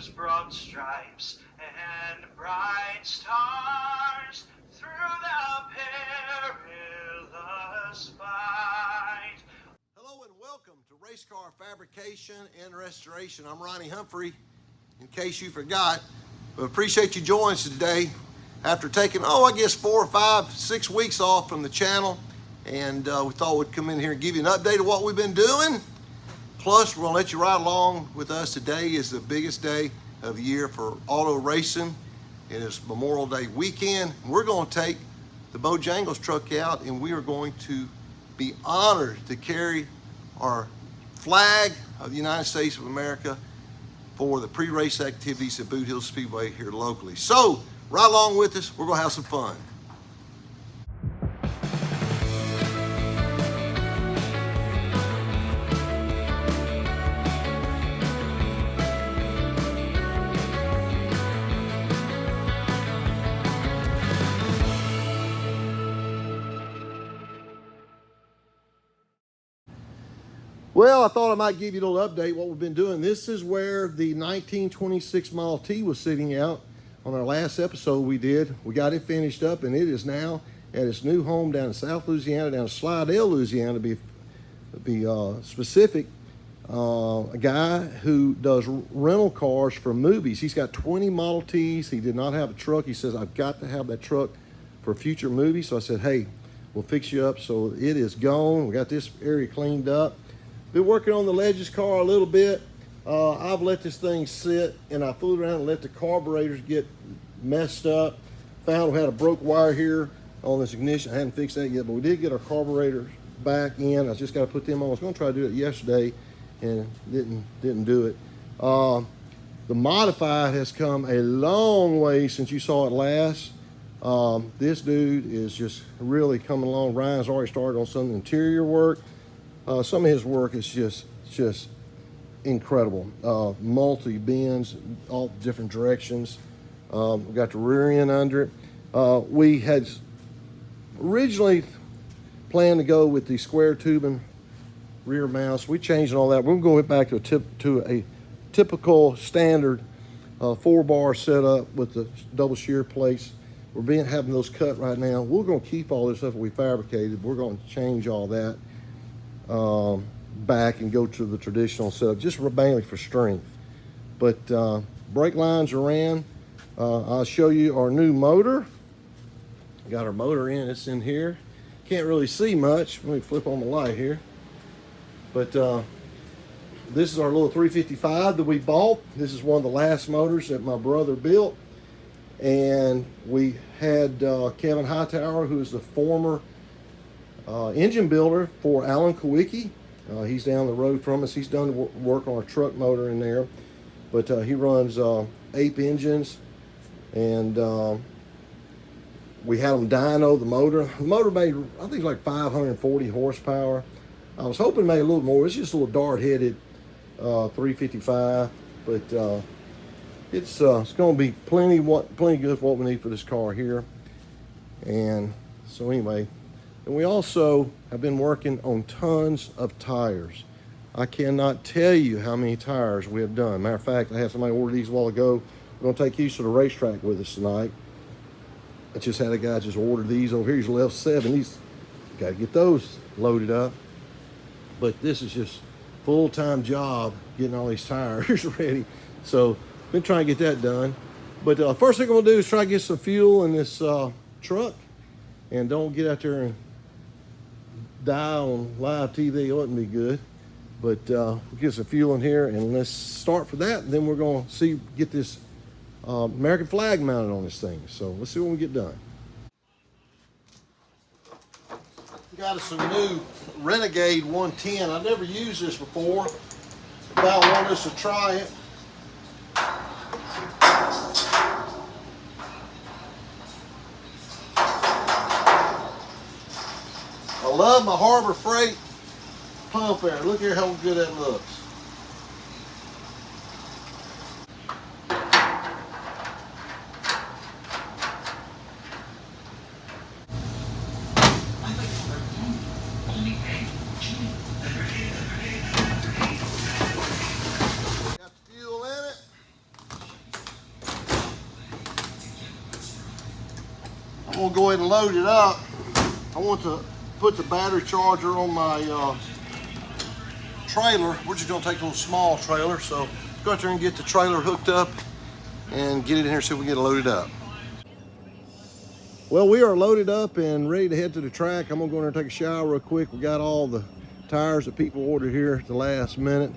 those broad stripes and bright stars through the perilous fight. Hello and welcome to Race Car Fabrication and Restoration. I'm Ronnie Humphrey, in case you forgot. But appreciate you joining us today after taking, I guess 4 or 5, 6 weeks off from the channel. And we thought we'd come in here and give you an update of what we've been doing. Plus, we're gonna let you ride along with us. Today is the biggest day of the year for auto racing. It is Memorial Day weekend. We're gonna take the Bojangles truck out and we are going to be honored to carry our flag of the United States of America for the pre-race activities at Boot Hill Speedway here locally. So, ride along with us. We're gonna have some fun. Well, I thought I might give you a little update what we've been doing. This is where the 1926 Model T was sitting out on our last episode we did. We got it finished up and it is now at its new home down in South Louisiana, down in Slidell, Louisiana to be specific. A guy who does rental cars for movies. He's got 20 Model Ts. He did not have a truck. He says, I've got to have that truck for future movies. So I said, hey, we'll fix you up. So it is gone. We got this area cleaned up. Been working on the Legends car a little bit. I've let this thing sit and I fooled around and let the carburetors get messed up. Found we had a broke wire here on this ignition. I hadn't fixed that yet, but we did get our carburetors back in. I just got to put them on. I was going to try to do it yesterday and didn't do it. The Modified has come a long way since you saw it last. This dude is just really coming along. Ryan's already started on some interior work. Some of his work is just incredible. Multi-bends, all different directions. We got the rear end under it. We had originally planned to go with the square tubing rear mounts. We changed all that. We're going to go back to a typical standard 4-bar setup with the double shear plates. We're having those cut right now. We're going to keep all this stuff we fabricated. We're going to change all that back and go to the traditional setup, just mainly for strength. But brake lines are ran. I'll show you our new motor. Got our motor in, it's in here. Can't really see much. Let me flip on the light here. But this is our little 355 that we bought. This is one of the last motors that my brother built. And we had Kevin Hightower, who is the former engine builder for Alan Kowicki. He's down the road from us. He's done work on a truck motor in there, but he runs Ape engines, and we had him dyno the motor. The motor made, I think, like 540 horsepower. I was hoping it made a little more. It's just a little dart-headed 355, but it's going to be plenty good for what we need for this car here. And so anyway. And we also have been working on tons of tires. I cannot tell you how many tires we have done. Matter of fact, I had somebody order these a while ago. We're gonna take these to the racetrack with us tonight. I just had a guy just order these over here. He's left 7. He's got to get those loaded up. But this is just full-time job getting all these tires ready. So been trying to get that done. But first thing I'm gonna do is try to get some fuel in this truck, and don't get out there and die on live TV. It wouldn't be good. But we'll get some fuel in here and let's start for that. And then we're going to get this American flag mounted on this thing. So let's see what we get done. Got us some new Renegade 110. I've never used this before. About wanted us to try it. I love my Harbor Freight pump air. Look here how good that looks. Got the fuel in it. I'm gonna go ahead and load it up. I want to put the battery charger on my trailer. We're just gonna take a little small trailer, so go out there and get the trailer hooked up and get it in here so we can get it loaded up. Well, we are loaded up and ready to head to the track. I'm gonna go in there and take a shower real quick. We got all the tires that people ordered here at the last minute,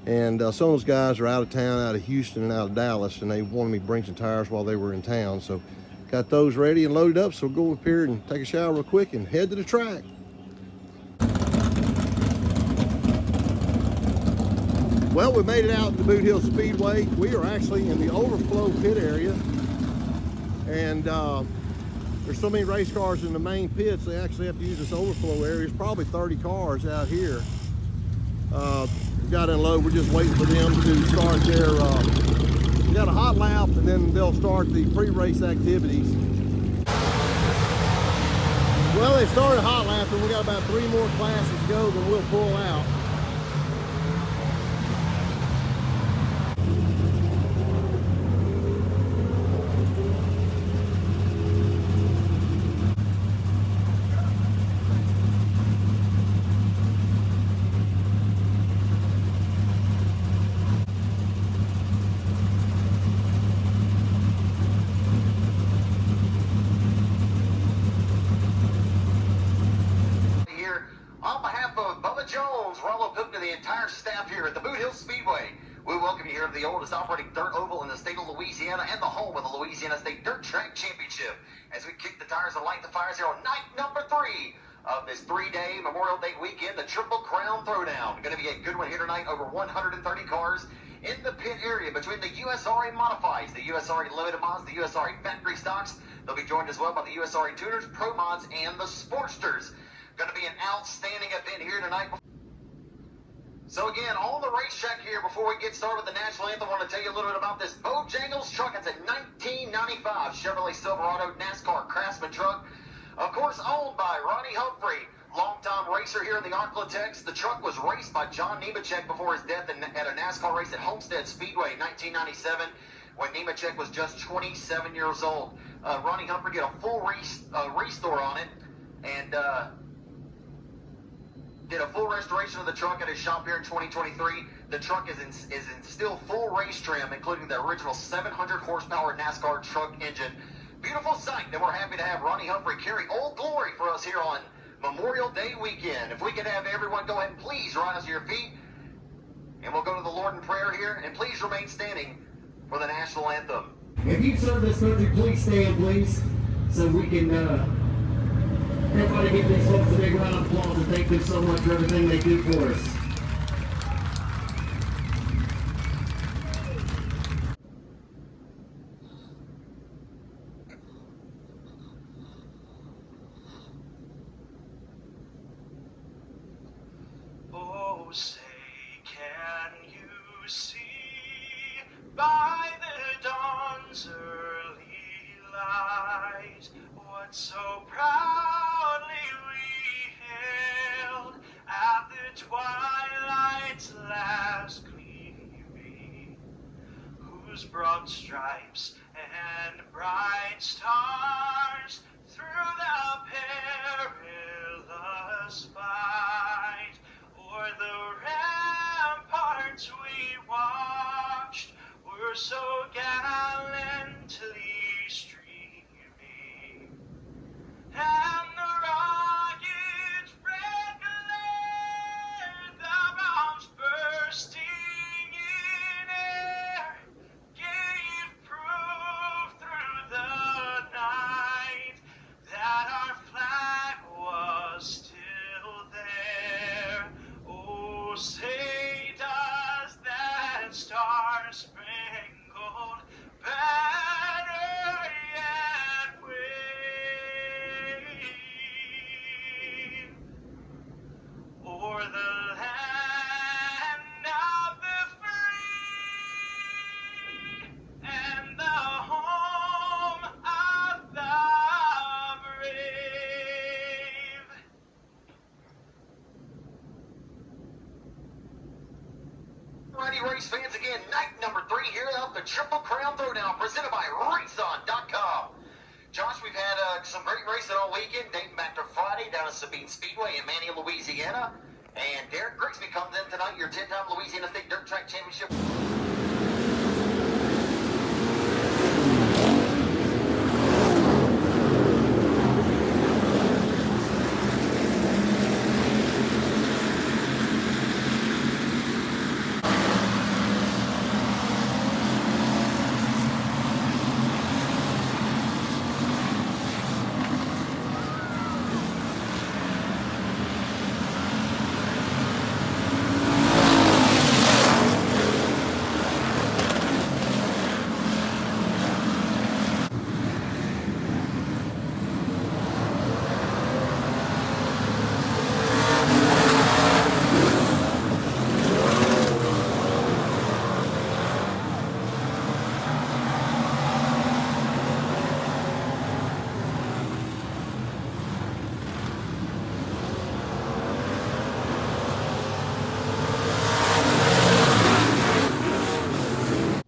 and some of those guys are out of town, out of Houston and out of Dallas, and they wanted me to bring some tires while they were in town, so got those ready and loaded up. So we'll go up here and take a shower real quick and head to the track. Well, we made it out to the Boot Hill Speedway. We are actually in the overflow pit area, and there's so many race cars in the main pits, they actually have to use this overflow area. There's probably 30 cars out here. We got unloaded. We're just waiting for them to start their, we got a hot lap, and then they'll start the pre-race activities. Well, they started hot lap, and we got about 3 more classes to go, then we'll pull out. Staff here at the Boot Hill Speedway. We welcome you here to the oldest operating dirt oval in the state of Louisiana and the home of the Louisiana State Dirt Track Championship. As we kick the tires and light the fires here on night number 3 of this 3-day Memorial Day weekend, the Triple Crown Throwdown. Going to be a good one here tonight. Over 130 cars in the pit area between the USRA Modifieds, the USRA Limited Mods, the USRA Factory Stocks. They'll be joined as well by the USRA Tuners, Pro Mods, and the Sportsters. Going to be an outstanding event here tonight. So again, on the racetrack here, before we get started with the national anthem, I want to tell you a little bit about this Bojangles truck. It's a 1995 Chevrolet Silverado NASCAR Craftsman truck. Of course, owned by Ronnie Humphrey, longtime racer here in the Arklatex. The truck was raced by John Nemechek before his death at a NASCAR race at Homestead Speedway in 1997, when Nemechek was just 27 years old. Ronnie Humphrey did a full restore on it, and did a full restoration of the truck at his shop here in 2023. The truck is in still full race trim, including the original 700 horsepower NASCAR truck engine. Beautiful sight, and we're happy to have Ronnie Humphrey carry Old Glory for us here on Memorial Day weekend. If we could have everyone go ahead and please rise to your feet, and we'll go to the Lord in prayer here, and please remain standing for the national anthem. If you serve this country, please stand, please, so we can everybody give these folks a big round of applause and thank them so much for everything they do for us. Oh, say, can you see by the dawn's early light what so proudly we hailed at the twilight's last gleaming, whose broad stripes and bright stars through the perilous fight o'er the ramparts we watched were so gallantly streaming, and the rocket's red glare, the bombs bursting in air, gave proof through the night that our flag was still there. Oh, say does that star-spangled banner yet wave o'er the land of the free and the home of the brave? Alrighty, race fans, again, night number 3 here of the Triple Crown Throwdown, presented by Raceon.com. Josh, we've had some great racing all weekend, dating back to Friday down at Sabine Speedway in Manny, Louisiana. And Derek Grigsby comes in tonight, your 10-time Louisiana State Dirt Track Championship.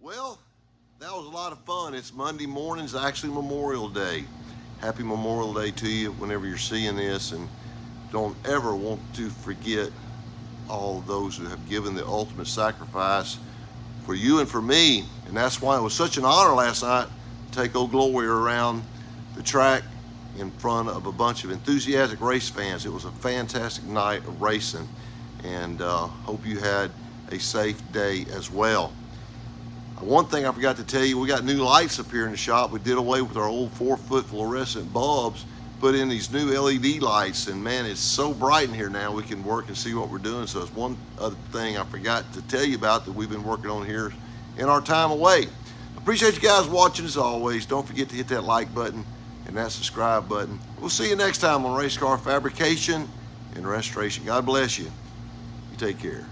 Well, that was a lot of fun. It's Monday morning. It's actually Memorial Day. Happy Memorial Day to you whenever you're seeing this, and don't ever want to forget all of those who have given the ultimate sacrifice for you and for me. And that's why it was such an honor last night to take Old Glory around the track in front of a bunch of enthusiastic race fans. It was a fantastic night of racing, and hope you had a safe day as well. One thing I forgot to tell you, we got new lights up here in the shop. We did away with our old 4-foot fluorescent bulbs, put in these new LED lights, and man, it's so bright in here now we can work and see what we're doing. So it's one other thing I forgot to tell you about that we've been working on here in our time away. Appreciate you guys watching as always. Don't forget to hit that like button and that subscribe button. We'll see you next time on Race Car Fabrication and Restoration. God bless you. You take care.